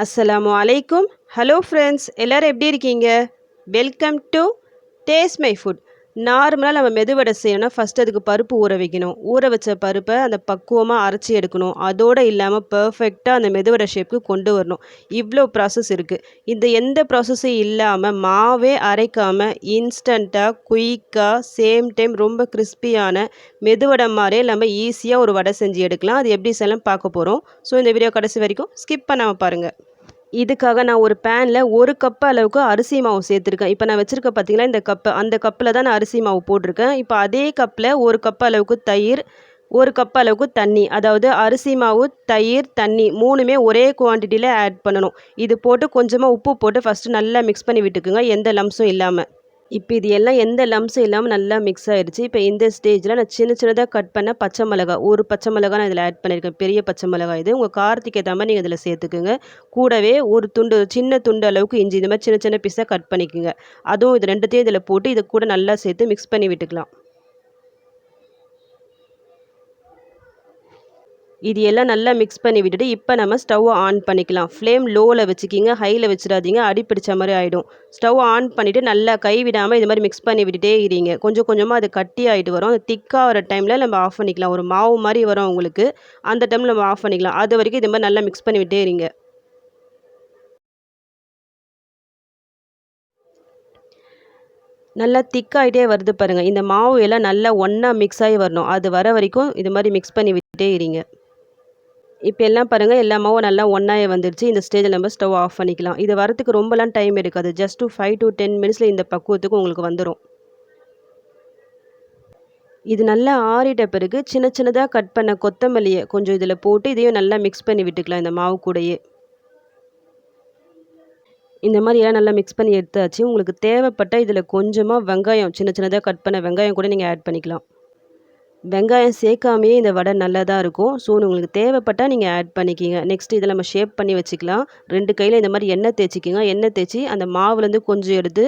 அஸ்ஸலாமு அலைக்கும். Hello friends, எல்லோரும் எப்படி இருக்கீங்க? Welcome to taste my foot. நார்மலாக நம்ம மெதுவடை செய்யணும்னா ஃபஸ்ட்டு அதுக்கு பருப்பு ஊற வைக்கணும். ஊற வச்ச பருப்பை அந்த பக்குவமாக அரைச்சி எடுக்கணும். அதோடு இல்லாமல் பர்ஃபெக்டாக அந்த மெதுவடை ஷேப்புக்கு கொண்டு வரணும். இவ்வளோ ப்ராசஸ் இருக்குது. இந்த எந்த ப்ராசஸும் இல்லாமல் மாவே அரைக்காமல் இன்ஸ்டண்ட்டாக குயிக்காக சேம் டைம் ரொம்ப கிறிஸ்பியான மெதுவடை மாதிரியே நம்ம ஈஸியாக ஒரு வடை செஞ்சு எடுக்கலாம். அது எப்படி செய்யலாம் பார்க்க போகிறோம். ஸோ இந்த வீடியோ கடைசி வரைக்கும் ஸ்கிப் பண்ணாமல் பாருங்கள். இதுக்காக நான் ஒரு பேனில் 1 கப் அளவுக்கு அரிசி மாவு சேர்த்துருக்கேன். இப்போ நான் வச்சுருக்க பார்த்தீங்களா இந்த கப்பு, அந்த கப்பில் தான் நான் அரிசி மாவு போட்டிருக்கேன். இப்போ அதே கப்பில் 1 கப் அளவுக்கு தயிர், 1 கப் அளவுக்கு தண்ணி, அதாவது அரிசி மாவு, தயிர், தண்ணி 3மே ஒரே குவான்டிட்டியில் ஆட் பண்ணணும். இது போட்டு கொஞ்சமாக உப்பு போட்டு ஃபஸ்ட்டு நல்லா மிக்ஸ் பண்ணி விட்டுக்குங்க, எந்த லம்ஸும் இல்லாமல். இப்போ இது எல்லாம் எந்த லம்ஸும் இல்லாமல் நல்லா மிக்ஸ் ஆகிடுச்சு. இப்போ இந்த ஸ்டேஜில் நான் சின்னதாக கட் பண்ண பச்சை மிளகாய், ஒரு பச்சை மிளகாய் நான் இதில் ஆட் பண்ணியிருக்கேன். பெரிய பச்சை மிளகாய் இது. உங்கள் காரத்துக்கு ஏற்ற மாதிரி நீங்கள் இதில் சேர்த்துக்குங்க. கூடவே ஒரு சின்ன துண்டு அளவுக்கு இஞ்சி, இந்த மாதிரி சின்ன பீஸாக கட் பண்ணிக்கோங்க. அதுவும் இது ரெண்டுத்தையும் இதில் போட்டு இது கூட நல்லா சேர்த்து மிக்ஸ் பண்ணி விட்டுக்கலாம். இது எல்லாம் நல்லா மிக்ஸ் பண்ணி விட்டுட்டு இப்போ நம்ம ஸ்டவ்வை ஆன் பண்ணிக்கலாம். ஃப்ளேம் லோவில் வச்சுக்கிங்க, ஹையில் வச்சிடாதீங்க, அடி பிடிச்ச மாதிரி ஆகிடும். ஸ்டவ் ஆன் பண்ணிவிட்டு நல்லா கை விடாமல் இது மாதிரி மிக்ஸ் பண்ணி விட்டுட்டே இருங்க. கொஞ்சம் கொஞ்சமாக அது கட்டி ஆகிட்டு வரும். அது திக்காக வர டைமில் நம்ம ஆஃப் பண்ணிக்கலாம். ஒரு மாவு மாதிரி வரும் உங்களுக்கு, அந்த டைமில் நம்ம ஆஃப் பண்ணிக்கலாம். அது வரைக்கும் இது மாதிரி நல்லா மிக்ஸ் பண்ணி விட்டே இருங்க. நல்லா திக்காகிட்டே வருது பாருங்கள். இந்த மாவு எல்லாம் நல்லா ஒன்றா மிக்ஸ் ஆகி வரணும். அது வர வரைக்கும் இது மாதிரி மிக்ஸ் பண்ணி விட்டுட்டே இருங்க. இப்போ எல்லாம் பாருங்கள், எல்லா மாவும் நல்லா ஒன்றாயே வந்துடுச்சு. இந்த ஸ்டேஜில் நம்ம ஸ்டவ் ஆஃப் பண்ணிக்கலாம். இது வரத்துக்கு ரொம்பலாம் டைம் எடுக்காது. ஜஸ்ட் 5 to 10 மினிட்ஸில் இந்த பக்குவத்துக்கு உங்களுக்கு வந்துடும். இது நல்லா ஆறிட்ட பிறகு சின்னதாக கட் பண்ண கொத்தமல்லியை கொஞ்சம் இதில் போட்டு இதையும் நல்லா மிக்ஸ் பண்ணி விட்டுக்கலாம் இந்த மாவு கூடயே. இந்த மாதிரி எல்லாம் நல்லா மிக்ஸ் பண்ணி எடுத்தாச்சு. உங்களுக்கு தேவைப்பட்ட இதில் கொஞ்சமாக வெங்காயம், சின்னதாக கட் பண்ண வெங்காயம் கூட நீங்கள் ஆட் பண்ணிக்கலாம். வெங்காயம் சேர்க்காமையே இந்த வடை நல்லா தான் இருக்கும். ஸோ உங்களுக்கு தேவைப்பட்டால் நீங்கள் ஆட் பண்ணிக்கிங்க. நெக்ஸ்ட் இதில் நம்ம ஷேப் பண்ணி வச்சுக்கலாம். 2 கையில் இந்த மாதிரி எண்ணெய் தேய்ச்சிக்கிங்க. எண்ணெய் தேய்ச்சி அந்த மாவுலேருந்து கொஞ்சம் எடுத்து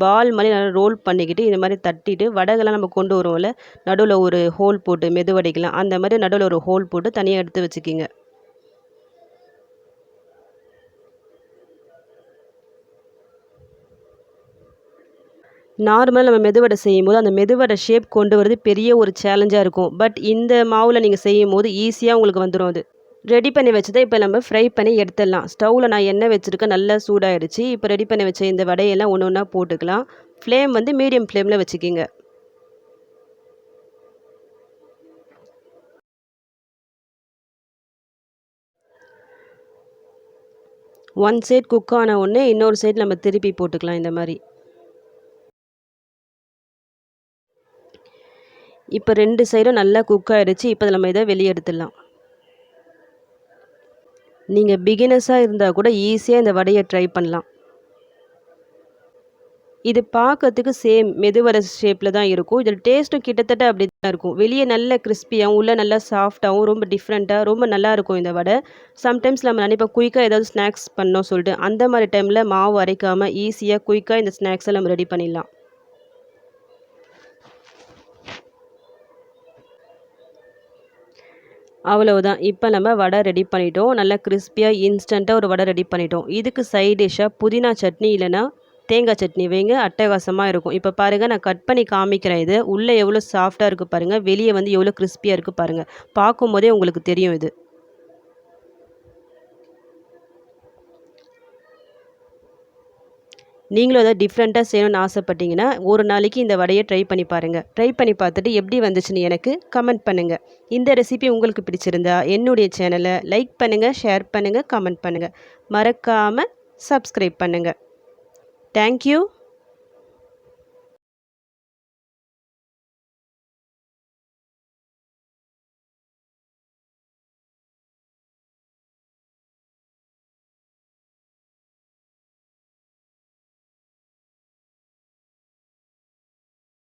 பால் மாதிரி நல்லா ரோல் பண்ணிக்கிட்டு இந்த மாதிரி தட்டிட்டு, வடைகள்லாம் நம்ம கொண்டு வருவோம்ல, நடுவில் ஒரு ஹோல் போட்டு மெதுவடைக்கலாம், அந்த மாதிரி நடுவில் ஒரு ஹோல் போட்டு தனியாக எடுத்து வச்சுக்கிங்க. நார்மலாக நம்ம மெதுவடை செய்யும்போது அந்த மெதுவடை ஷேப் கொண்டு வரது பெரிய ஒரு சேலஞ்சாக இருக்கும். பட் இந்த மாவில் நீங்கள் செய்யும்போது ஈஸியாக உங்களுக்கு வந்துடும். அது ரெடி பண்ணி வச்சதை இப்போ நம்ம ஃப்ரை பண்ணி எடுத்துடலாம். ஸ்டவ்வில் நான் எண்ணெய் வச்சுருக்கேன், நல்லா சூடாகிடுச்சு. இப்போ ரெடி பண்ணி வச்ச இந்த வடையெல்லாம் ஒன்று ஒன்றா போட்டுக்கலாம். ஃப்ளேம் வந்து மீடியம் ஃப்ளேமில் வச்சுக்கிங்க. ஒன் சைட் குக் ஆன உடனே இன்னொரு சைடு நம்ம திருப்பி போட்டுக்கலாம். இந்த மாதிரி இப்போ 2 சைடும் நல்லா குக் ஆகிடுச்சு. இப்போ நம்ம இதை வெளியே எடுத்துடலாம். நீங்கள் பிகினர்ஸாக இருந்தால் கூட ஈஸியாக இந்த வடையை ட்ரை பண்ணலாம். இது பார்க்கறதுக்கு சேம் மெதுவடை ஷேப்பில் தான் இருக்கும். இதில் டேஸ்ட்டும் கிட்டத்தட்ட அப்படி தான் இருக்கும். வெளியே நல்ல கிறிஸ்பியாகவும் உள்ளே நல்லா சாஃப்டாகவும் ரொம்ப டிஃப்ரெண்ட்டாக ரொம்ப நல்லாயிருக்கும் இந்த வடை. சம்டைம்ஸ் நம்ம நினைப்போம் குயிக்காக ஏதாவது ஸ்நாக்ஸ் பண்ணோம் சொல்லிட்டு, அந்த மாதிரி டைமில் மாவு அரைக்காமல் ஈஸியாக குயிக்காக இந்த ஸ்நாக்ஸை நம்ம ரெடி பண்ணிடலாம். அவ்வளவுதான். இப்போ நம்ம வடை ரெடி பண்ணிட்டோம். நல்லா கிறிஸ்பியாக இன்ஸ்டண்ட்டாக ஒரு வடை ரெடி பண்ணிட்டோம். இதுக்கு சைட் டிஷ்ஷாக புதினா சட்னி இல்லைனா தேங்காய் சட்னி வைங்க, அட்டகாசமாக இருக்கும். இப்போ பாருங்கள், நான் கட் பண்ணி காமிக்கிறேன். இது உள்ளே எவ்வளோ சாஃப்டாக இருக்குது பாருங்கள், வெளியே வந்து எவ்வளோ கிறிஸ்பியாக இருக்குது பாருங்கள். பார்க்கும்போதே உங்களுக்கு தெரியும் இது. நீங்களும் அதை டிஃப்ரெண்ட்டாக செய்யணும்னு ஆசைப்பட்டீங்கன்னா ஒரு நாளைக்கு இந்த வடையை ட்ரை பண்ணி பாருங்கள். ட்ரை பண்ணி பார்த்துட்டு எப்படி வந்துச்சுன்னு எனக்கு கமெண்ட் பண்ணுங்கள். இந்த ரெசிபி உங்களுக்கு பிடிச்சிருந்தா என்னுடைய சேனலை லைக் பண்ணுங்கள், ஷேர் பண்ணுங்கள், கமெண்ட் பண்ணுங்கள். மறக்காமல் சப்ஸ்கிரைப் பண்ணுங்கள். தேங்க்யூ.